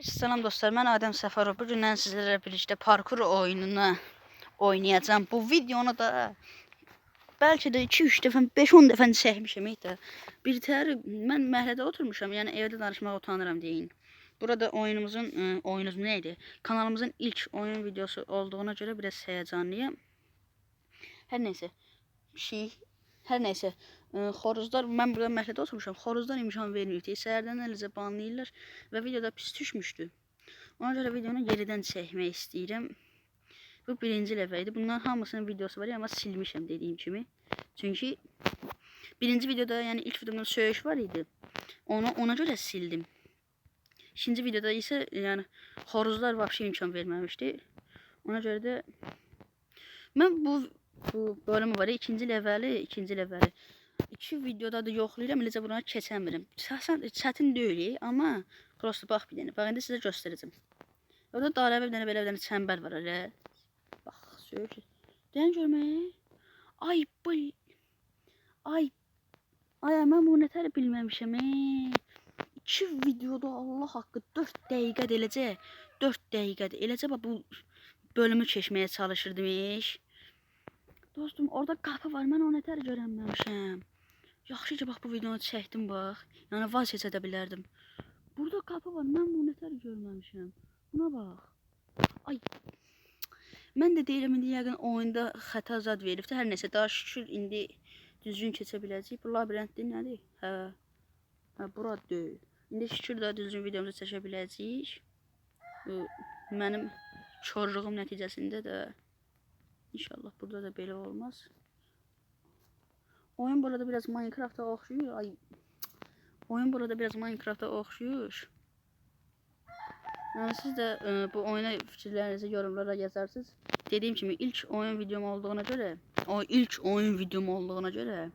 Salam dostlar, mən Adəm Səfərov. Bu gündən sizlərlə birlikdə parkur oyununu oynayacağım. Bu videonu da bəlkə də 2-3 dəfə, 5-10 dəfə çəkmişəm də. Bir təhər mən məhəllədə oturmuşam, yəni evdə danışmağa utanıram deyin. Burada oyunumuz neydi? Kanalımızın ilk oyun videosu olduğuna görə biraz həyəcanlıyam. Hər nəysə, hər nəysə, xoruzlar, mən burada məhəllədə oturmuşam, xoruzlar imkan vermir. Səhərdən eləcə banlayırlar və videoda pis düşmüşdü. Ona görə videonu yeridən çəkmək istəyirəm. Bu birinci dəfə idi. Bunların hamısının videosu var, amma silmişəm dediyim kimi. Çünki birinci videoda, yəni ilk videomda söyüş var idi. Ona görə sildim. İkinci videoda isə yəni xoruzlar vəbşi imkan verməmişdi. Ona görə də mən bu bölümü var, ikinci leveli. İki videoda da yoxlayıram, eləcə buna keçəmirəm. Çətin deyil, amma prosto bax bir dənə. Bax indi sizə göstərəcəm. Orada dairəvi bir dənə belə bir dənə çəmbər var elə. Bax, söyüş. Deyən görmək. Ay, mən bunu nətər bilməmişəm. 2 videoda Allah haqqı 4 dəqiqədə eləcə. 4 dəqiqədə eləcə bax bu bölümü keçməyə çalışırdım. Dostum, orada qapı var. Mən onu nətər görənməmişəm. Yaxşı ki, bax bu videonu çəkdim bax. Yəni vaz keçə də bilərdim. Burada qapı var. Mən bunu nətər görməmişəm. Buna bax. Ay. Mən də deyirəm indi yəqin oyunda xəta zad veribdi. Hər nəsə daha şükür indi düzgün keçə biləcəyik. Bu labirintdir nədir? Hə, bura deyil. İndi şükür daha düzgün videomuzu çəkə biləcəyik. Mənim körlüğüm nəticəsində də İnşallah burada da belə olmaz. Oyun burada biraz Minecraft'a oxşuyur. Oyun burada biraz Minecraft'a oxşuyur. Yani siz de bu oyuna fikirlərinizi yorumlara yazarsınız. Dediğim kimi ilk oyun videom olduğuna görə,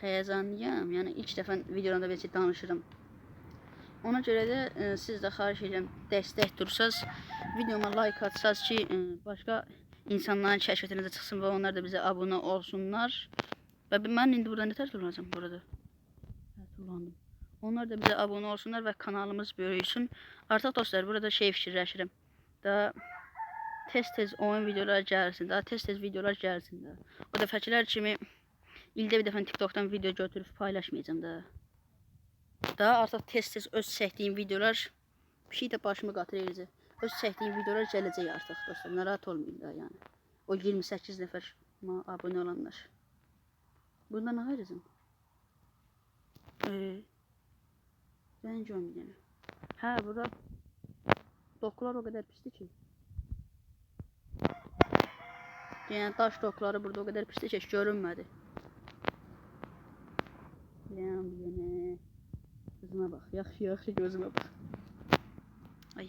həyəcanlıyam. Yəni ilk dəfə videoda belki danışırım. Ona görə də siz də xahiş edirəm dəstək dursaz, videoma like atsaz ki başqa insanların kəşfiyyətinizə çıxsın və onlar da bizə abunə olsunlar. Və mən indi burada nətər tullanacağım burada? Tullandım. Onlar da bizə abunə olsunlar və kanalımız böyüsün. Artıq dostlar, burada fikirləşirəm. Daha tez oyun videolar gəlsin, daha tez videolar gəlsin də. O dəfəkilər kimi ildə bir dəfə TikTok'dan video götürüb paylaşmayacağım da. Daha artıq tez öz çəkdiyim videolar bir şey də başımı qatırır. Öz çəkdiyim videolar gələcək artıq dostlar. Narahat olmayın da yəni. O 28 nəfər abunə olanlar. Bundan nə ayrıcım? Ben görməyəm. Hə, burada doklar o qədər pisdir ki. Yəni daş dokları burada o qədər pisdir ki, görünmədi. Yəni gözümə bax. Yaxşı gözümə bax. Ay.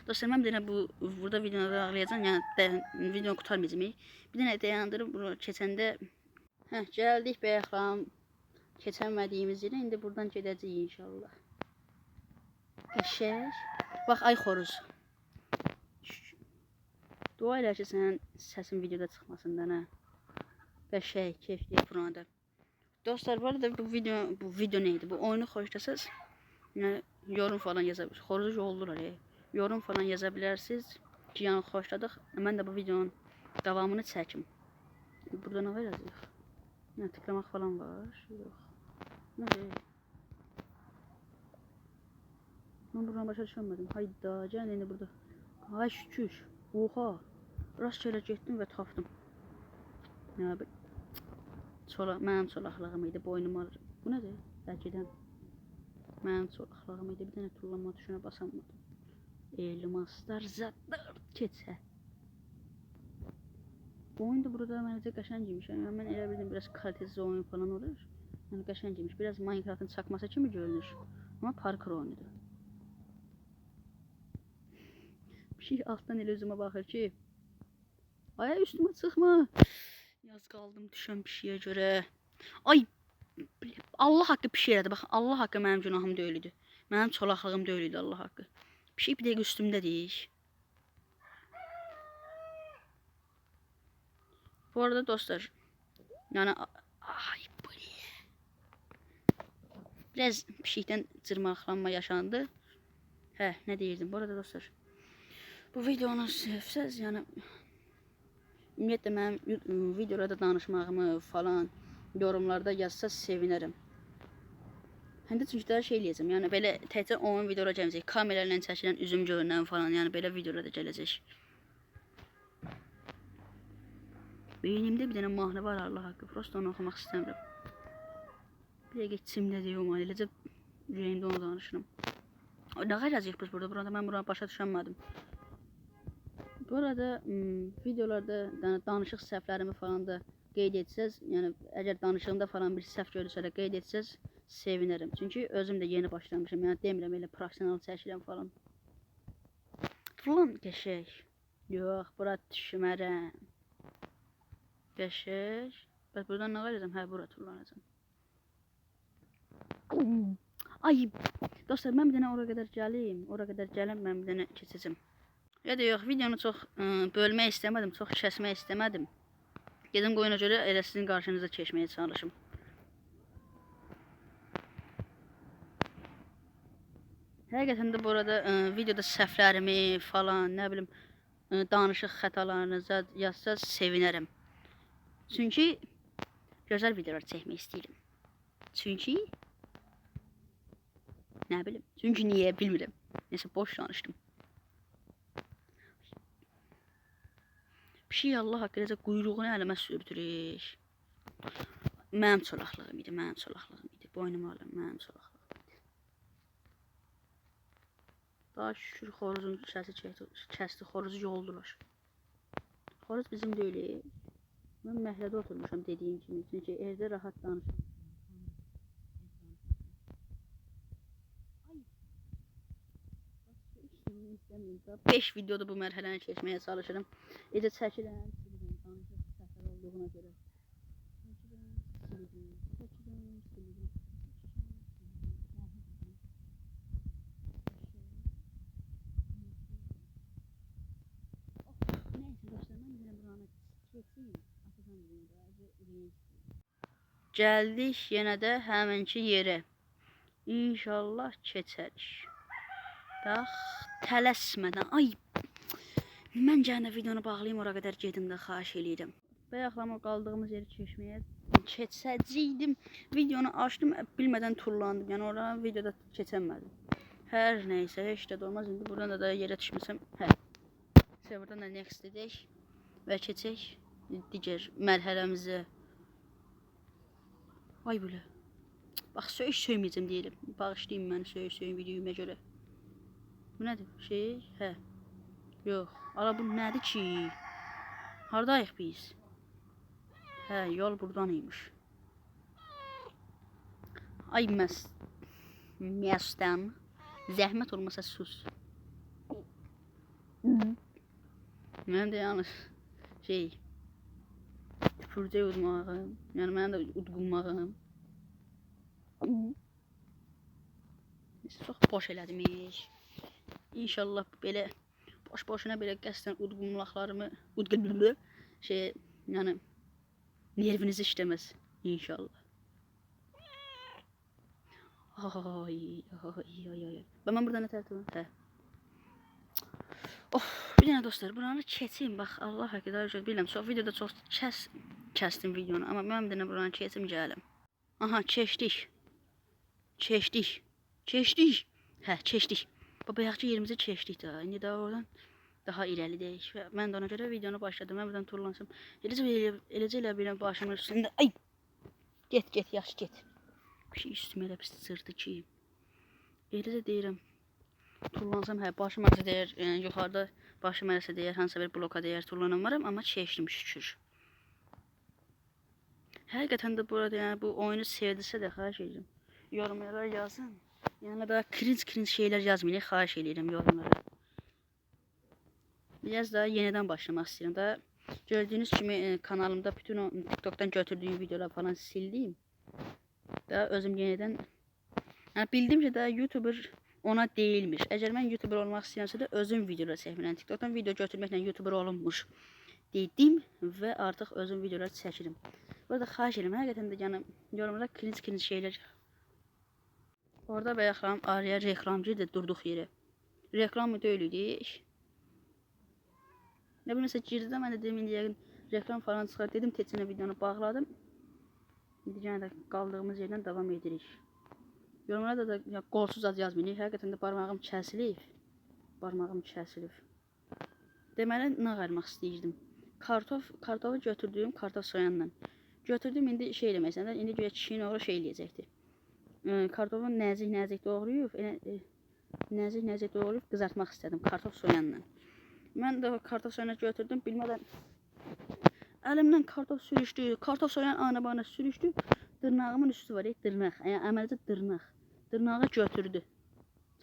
Dostlar, mən bir dənə burada videonu ağlayacağım. Yəni videonu qurtarmayacağım. Bir dənə dayandırıb bunu keçəndə gəldik bəyəxlam. Keçəmədiyimiz yerə indi buradan gedəcəyik inşallah. Qəşəng. Bax ay xoruz. Dua elə ki sənin səsin videoda çıxmasından hə. Qəşəng, keyfli burada. Dostlar, bu arada bu video neydi? Bu oyunu xoşlasınız. Yəni yorum falan yazabilirsiniz. Xoruzu oldular. Yorum falan yazabilirsiniz ki, yəni xoşladıq. Mən də bu videonun davamını çəkim. Burada nə var yazıyor? Yəni tıklamaq falan var. Yox. Nədir? Mən buradan başa düşəmədim. Hayda, gəlin indi burada. Ay şükür. Oha. Rastgele getdim və tapdım. Mənim çolaqlığım idi, boynum alır. Bu nədir? Bəlkədən mənim çolaqlığım idi. Bir dənə tullanma tuşuna basamadım. Elmaslar zadlar keçə. Bu oyun da burada məncə qəşəngiymiş. Yəni mən elə bildim biraz kalitəsiz oyun falan olur. Yəni qəşəngiymiş. Biraz Minecraft'ın çakması kimi görünür. Amma parkur oyunudur. Bir şey altdan elə özümə baxır ki, ay üstümə çıxma. Yaz qaldım düşən bir şeyə görə. Ay Allah haqqı bir şey elədi. Bax Allah haqqı mənim günahım deyildi. Mənim çolaqlığım deyildi Allah haqqı. Bir şey bir dəqiqə üstümdədir. Bu arada dostlar, yani biraz pişikdən cırmaqlanma yaşandı. Hə, nə deyirdim? Bu arada dostlar, bu videonu sevsəz, yəni ümumiyyətlə mənim videolarda danışmağımı falan yorumlarda yazsaz sevinərəm. Həm də çünki daha şey eləyəcəm, yəni belə təkcə onun videolar gələcək, kamerayla çəkilən üzüm görünən falan, yəni belə videolar da gələcək. Beynimdə bir dənə mahnı var, Allah haqqı, prosto onu oxumaq istəmirəm. Bir dəqiqə içimdə deyim, eləcə ürəyimdə onu danışırım. Nə qayacaq biz burada mən buranı başa düşənmədim. Bu arada videolarda danışıq səhvlərimi falan da qeyd etsəz, yəni əgər danışığımda falan bir səhv görürsə də qeyd etsəz sevinərəm. Çünki özüm də yeni başlamışam, yəni demirəm elə professional çəkirəm falan. Falan qəşəng. Yox, bura düşmərəm. Qəşəng. Bəs buradan nə qayacağam? Hə, bura tullanacam. Ay, dostlar, mən bir dənə ora qədər gəlim. Ora qədər gələm, mən bir dənə keçəcəm. Ya da yox, videonu çox bölmək istəmədim, çox kəsmək istəmədim. Gedim qoyuna görə elə sizin qarşınıza keçməyə çalışım. Həqiqətən də bu arada videoda səhvlərimi falan, nə bilim, danışıq xətalarınıza yazsaz sevinərəm. Çünki gözəl videolar çəkmək istəyirəm. Çünki nə bilim, çünki niyə bilmirəm. Nəsə boş danışdım. Bir şey Allah haqqı necə quyruğunu əlimə sürdürür. Mənim çolaqlığım idi, boynuma alım, mənim çolaqlığım idi. Daha şükür xoruzun səsi kəsdi, xoruzu yoldular. Xoruz bizim deyil. Mən məhəllədə oturmuşam dediyim kimi, çünki evdə rahat danışıram. 5 videoda bu mərhələni keçməyə çalışırım. Necə çəkirəm, danışıq səhvlər olduğuna görə. Gəldik yenə də həminki yerə. İnşallah keçərik. Bax, tələsmədən. Ay, mən gələn videonu bağlayayım, ora qədər gedim də xahiş eləyirəm. Bayaqlama qaldığımız yeri keçəcəydim. Videonu açdım, bilmədən turlandım. Yəni oradan videoda keçəmədim. Hər nəysə, heç də olmaz. İndi buradan da yerə düşmüsəm. Hə. Buradan da next edək və keçək digər mərhələmizə. Ay belə. Bax, söyməyəcəm deyirəm. Bağışlayın məni söyməyim videoyuma görə. Bu nədir? Hə. Yox. Ala bu nədir ki? Hardayıq biz? Hə, yol buradan imiş. Ay məstəm. Zəhmət olmasa sus. Mənim də yalnız tüpürcək udmağım. Yəni mənim də udqunmağım. Çox boş elədim iş. İnşallah belə boş-boşuna belə qəsdən udqunmaqlarımı yəni nerviniz işləməz inşallah. Ay. Mən burada nə tərtibim? Hə. Bir dənə dostlar, buranı keçeyim. Bax, Allah haqqı da bilmirəm. Çox videoda çox kəsdim videonu, amma mən bir dənə buranı keçim gəlim. Aha, keçdik. Hə, keçdik. Bayaqçı yerimizi keçdik də. İndi də oradan daha irəlidəyik. Mən də ona görə videonu başladım. Mən buradan turlansam. Eləcə elə biləm başımın üstündə. Ay! Get, yaxşı get. Bir şey üstümə elə pis sırdı ki. Eləcə deyirəm. Turlansam, hə, başım arası deyər, yuxarıda başım arası deyər, hansısa bir bloka deyər, turlanamaram, amma keçdim şükür. Həqiqətən də burada yəni bu oyunu sevdirsə də xahiş edirəm. Yorumlara yazın. Yəni daha cringe şeylər yazmayın, xahiş edirəm yorumlara. Biraz daha yenidən başlamaq istəyirəm. Daha gördüyünüz kimi kanalımda bütün o TikTok'dan götürdüyüm videolar falan sildim. Daha özüm yenidən yəni bildim ki, daha YouTuber ona deyilmiş. Əgər mən YouTuber olmaq istəyirəmsə də özüm videolar çəkmirəm. TikTok'dan video götürməklə YouTuber olunmuş dedim və artıq özüm videolar çəkirim. Burada xahiş edirəm, həqiqətən də yəni yorumlara cringe şeylər. Orada bayaqlam araya reklamcıydı durduq yerə. Reklam mı deyil deyiş. Ne bilirsə girdi də mən də dedim indi yəqin reklam falan çıxar dedim keçən videonu bağladım. İndi yenə də qaldığımız yerdən davam edirik. Yorumlarda da ya, qolsuz az yazmayın. Həqiqətən də barmağım kəsilib. Barmağım kəsilib. Deməli nə qayırmaq istəyirdim. Kartofu götürdüm kartof soyanla. Götürdüm indi şey eləmək indi güya kişinin oğlu şey eləyəcəkdi. Kartofu nəzik doğrayıb, nəzik doğrayıb qızartmaq istədim kartof soyanla. Mən də kartof soyanla götürdüm, bilmədən əlimdən kartof sürüşdü. Kartof soyan ana-bana sürüşdü. Dırnağımın üstü var, dırnaq. Yəni əməlcə dırnaq. Dırnağı götürdü.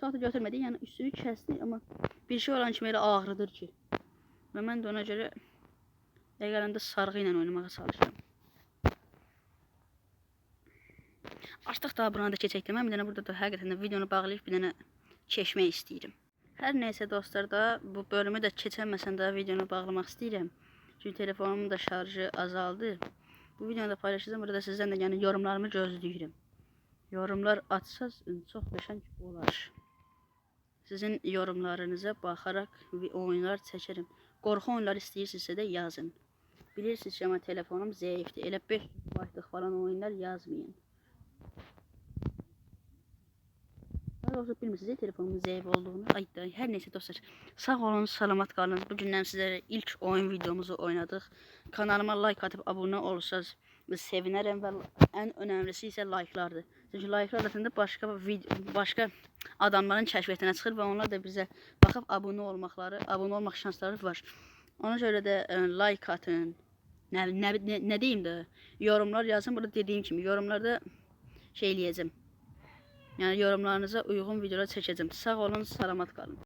Çox da götürmədi, yəni üstünü kəsdi, amma bir şey olan kimi elə ağrıdır ki. Və mən də ona görə əgərəndə sarğı ilə oynamağa çalışıram. Artıq daha buna da keçək mən bir dənə burada da həqiqətən də videonu bağlayıb bir dənə keçmək istəyirəm. Hər neysə dostlar da bu bölümü də keçənməsən də videonu bağlamaq istəyirəm. Çünki telefonumun da şarjı azaldı. Bu videonu da paylaşacağım. Burada sizdən də yəni yorumlarımı gözləyirəm. Yorumlar atsaz çox qəşəng olar. Sizin yorumlarınıza baxaraq oyunlar çəkərəm. Qorxu oyunları istəyirsinizsə də yazın. Bilirsiniz ki, amma telefonum zəifdir. Elə 5 GB falan oyunlar yazmayın. Doğrusu bilmirsiniz telefonumun zəif olduğunu. Ay da hər neysə dostlar. Sağ olun, salamat qalın. Bu gündən sizlərə ilk oyun videomuzu oynadıq. Kanalıma like atıb abunə olursanız sevinərəm və ən önəmlisi isə like'lardır. Çünki like'lar da başqa adamların kəşfiyyətinə çıxır və onlar da bizə baxıb abunə olmaq şansları var. Ona görə də like atın. Nə deyim də yorumlar yazın. Burada dediyim kimi yorumlarda şey eləyəcəm. Yəni yorumlarınıza uyğun videolar çəkəcəm. Sağ olun, salamat qalın.